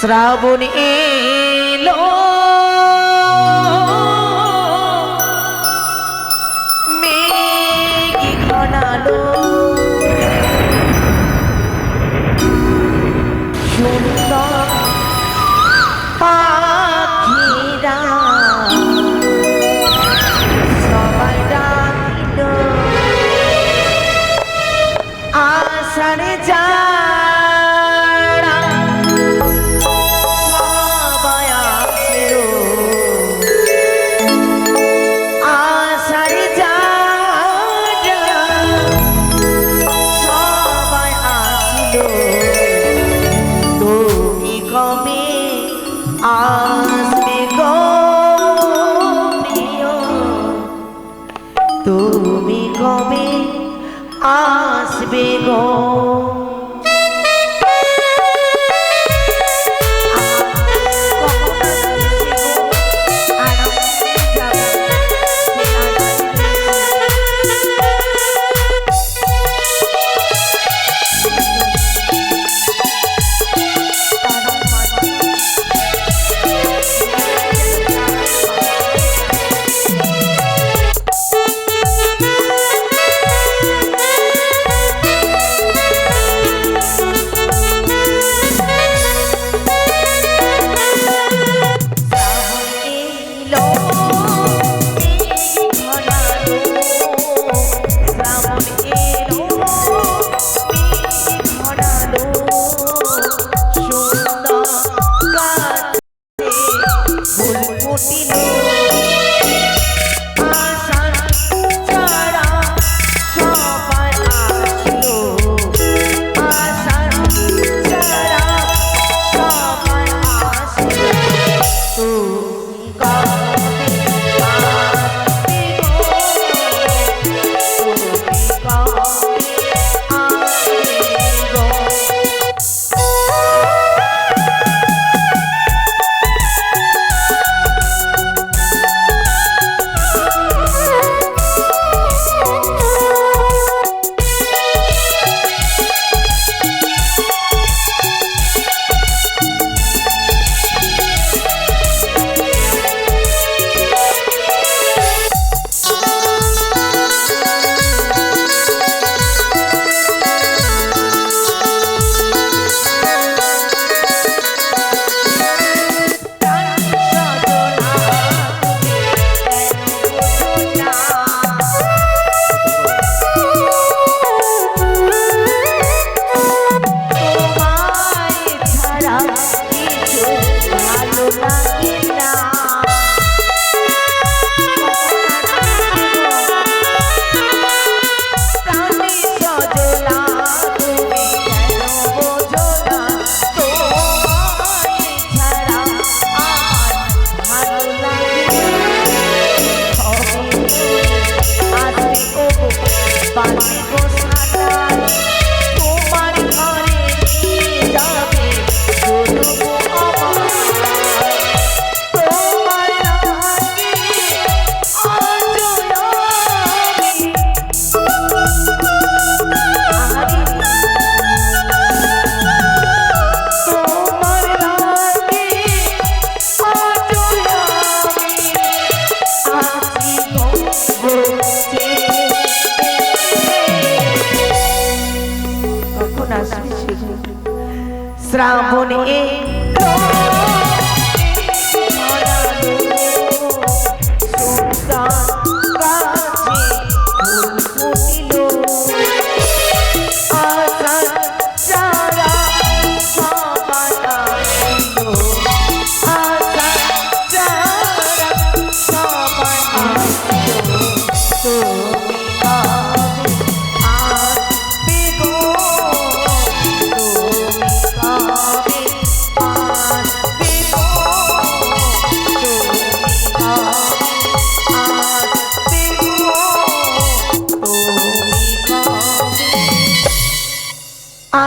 শ্রাবণ এলো মেঘ ঘনালো সুন্দর পাখিরা সবাই ডাকিল আষাঢ়ে যা আসবে গো প্রিয় তুমি কবে আসবে গো শ্রাবণ এলো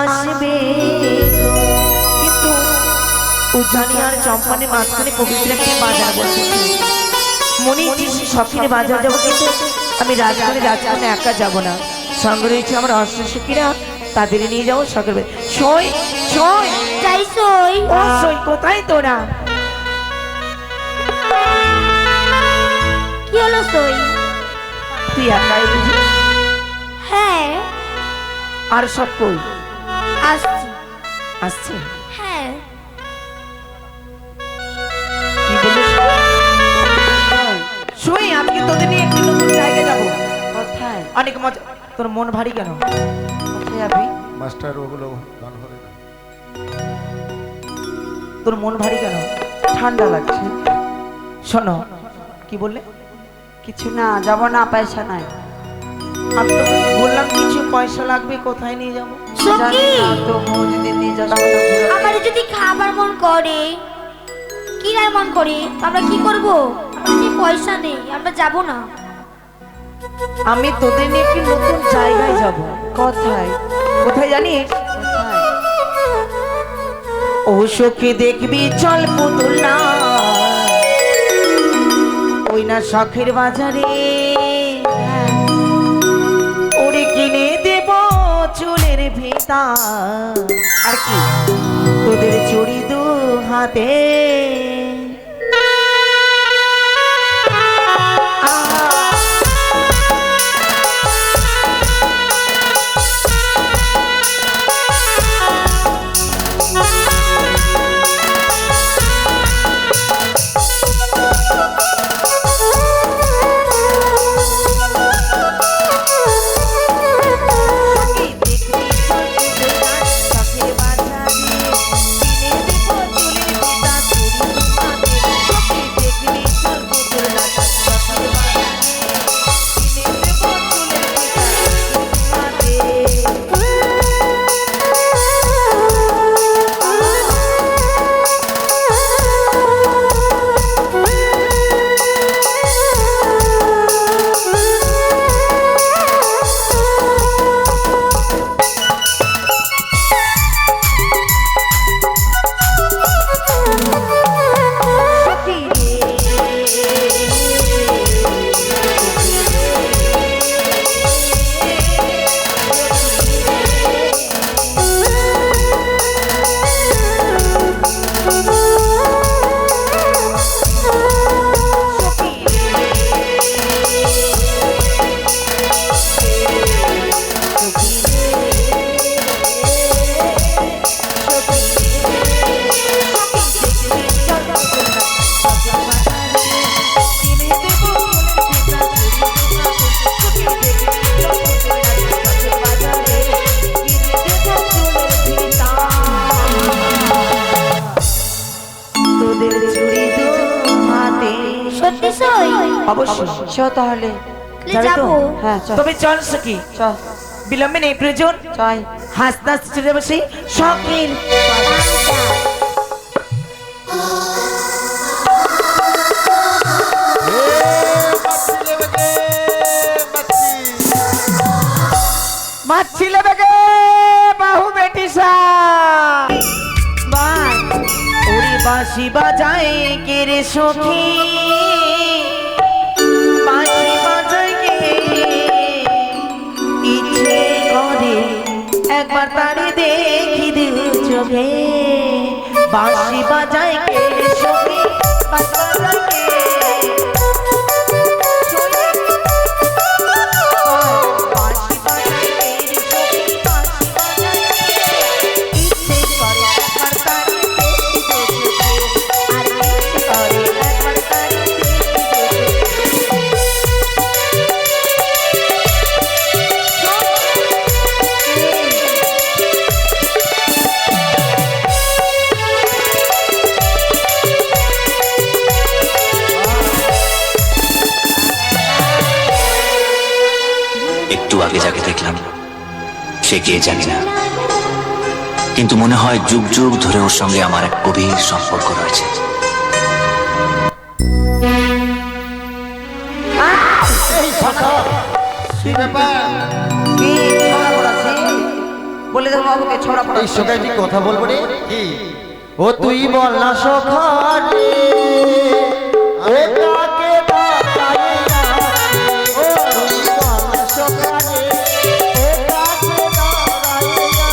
আসবে কিন্তু উজানি আর চম্পানের মাঝখানে পবিত্র একটি বাজার বসেছে। মনে হচ্ছে শখের বাজার যাবো, কিন্তু আমি রাজকন্যা একা যাব না, সঙ্গে রয়েছে আমার অষ্টসখীরা, তাদের নিয়ে যাবো শখের। সই যাই সই। ও সই কোথায় তোরা? কি হলো সই? তুই একাই বুঝি? হ্যাঁ আর সব কই? আসছি। আসছে? হ্যাঁ কি বলিস? সই আজকে তোদের নিয়ে একটি নতুন জায়গায় যাবো। কোথায়? অনেক মজা। তোর মন ভারী কেন? কোথায় যাবি? মাস্টার ওগুলো গান হবে না। তোর মন ভারী কেন? ঠান্ডা লাগছে। শোনো, কি বললে? কিছু না, যাব না, পয়সা নাই। আমি তো বললাম কিছু পয়সা লাগবে, কোথায় নিয়ে যাবো? জানি না তো, বউ যদি নিয়ে যাস কোথাও ঘুরে। আমাদের যদি খাবার মন করে, কিনার মন করে, তো আমরা কি করব? আমাদের যে পয়সা নেই, আমরা যাব না। আমি তোদের নিয়ে একটি নতুন জায়গায় যাব। কোথায়? কোথায় জানিস? কোথায়? ও সখী দেখবি চল পুতুল না, ওই না শখের বাজারে। ওরে কিনে দেব চুলের ফিতা, আর কি তোদের চুড়ি দু হাতে। সত্যি সই? অবশ্যই। চ তাহলে। যাবে তো? যাবো। হ্যাঁ চল। তবে চল সখী, চ বিলম্বে নেই প্রয়োজন। চাই। হাসতে হাসতে চলে যাবে সেই শখের মাছিলে বেগে বাহু বেটি সা ওরে বাঁশি বাজায় কে রে সখী, বাঁশি বাজায় কে, ইচ্ছে করে একবার তারে দেখি দিল চোখে। বাঁশি বাজায় কে রে সখী, বাঁশি বাজায় কে, একটু আগে যাকে দেখলাম সে কে জানি না, কিন্তু মনে হয় যুগ যুগ ধরে ওর সঙ্গে আমার এক গভীর সম্পর্ক রয়েছে। বলে দেবো বাবুকে ছড়া পড়া। এই সকালে তুই কথা বলবো রে কি? ও তুই বল না সখারে, ও কাকে বাতাই না, ও তুই বল না সখারে, ও কাকে বাতাই না।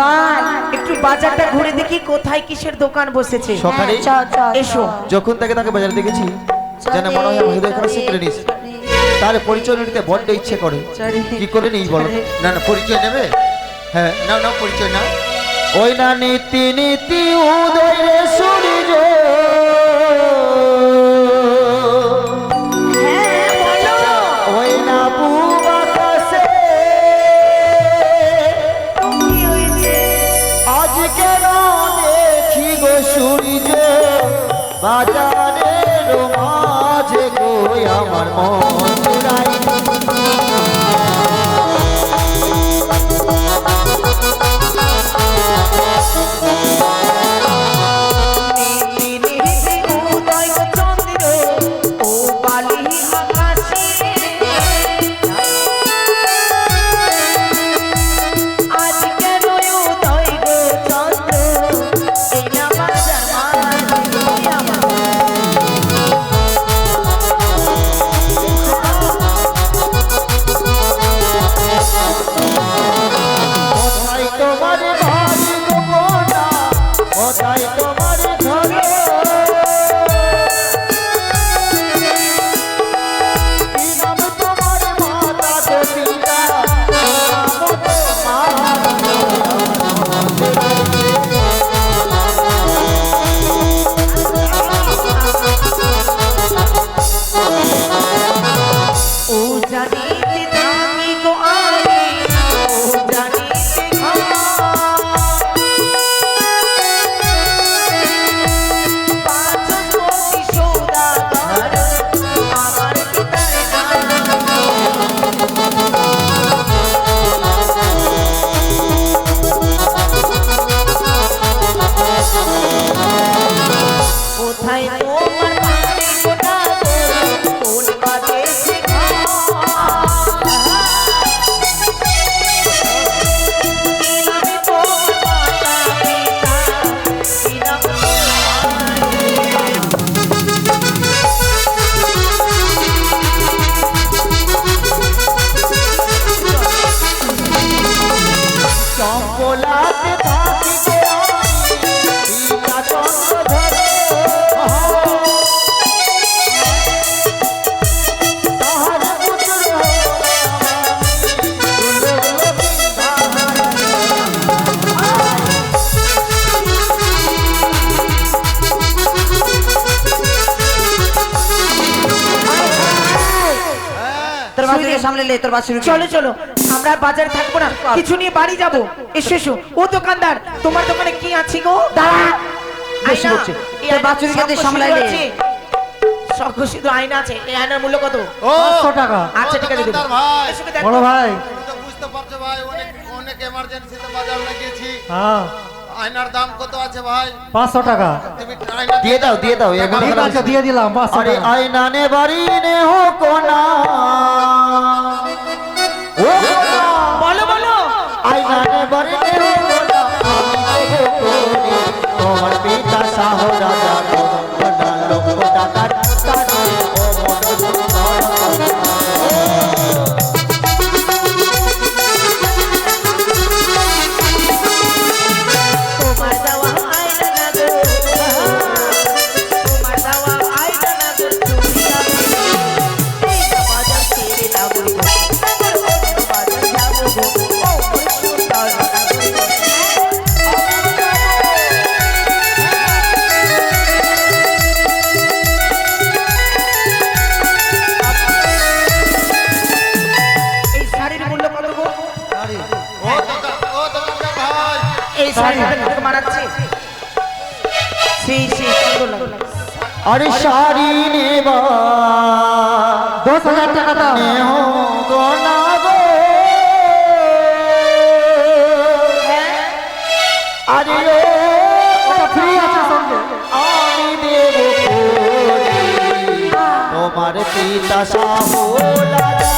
ভাই একটু বাজারটা ঘুরে দেখি কোথায় কিসের দোকান বসেছে। সকালে এসো। যখন তাকে বাজারে দেখেছি যেন মনে হয় আমার হৃদয় খারাপ শিখে নিস, তার পরিচয় নিতে বড্ড ইচ্ছে করে। কি করে নিস বলো? না না পরিচয় নেবে? হ্যাঁ, নাও নাও পরিচয় নাও। ওই না নীতি নীতি উদয় রে সূর্য, ওই না পূব আকাশে আজ কেন দেখি গো সূর্য বাজারের মাঝে গো আমার মন জুড়াই। সামনে লে তোর বাছুর। চলো চলো, আমরা বাজারে থাকবো না, কিছু নিয়ে বাড়ি যাবো। এসো এসো। ও দোকানদার, তোমার দোকানে কি আছে গো? দাঁড়া, বেশি বলছে। তোর বাছুরকে দিয়ে সামলাইলে। শুধু আয়না আছে। এই আয়নার মূল্য কত? ও 500 টাকা। আচ্ছা ঠিক আছে দেবো। দোকানদার ভাই, এসো দেখো। বড় ভাই। তুমি তো বুঝতে পারছো ভাই, অনেক অনেক এমার্জেন্সিতে বাজার লাগিয়েছি। হ্যাঁ আয়নার দাম কত আছে ভাই? 500 টাকা। তুমি আয়না দিয়ে দাও দিয়ে দাও। এমন ঠিক আছে দিয়ে দিলাম 500 अरे টাকা। आईना ने बारी ने हो कोना, ओ বলো বলো। आईना ने बारी ने हो कोना, आमी हो कोनी তোমার পিতা শাহ রাজা কোনা লোক টাকা তারে ও মন তোমার দেওয়া আয়না না গো, তোমার দেওয়া আয়না না গো, চুরিয়া এই বাজার ছেড়ে যাবো গো, বাজার যাবো গো, ও সুন্দর এই শাড়ির মূল্য কত গো? ও দোকানদার ভাই, এই শাড়িটা তোমাকে মানাচ্ছে? সেই সেই সুন্দর লাগলো। अरे शारी ने बा 10,000 টাকা দাও। ने हो कोना गो, अरे ओ ওটা ফ্রি আছে সঙ্গে। আমি দেব কোনি তোমার পিতা শাহ রাজা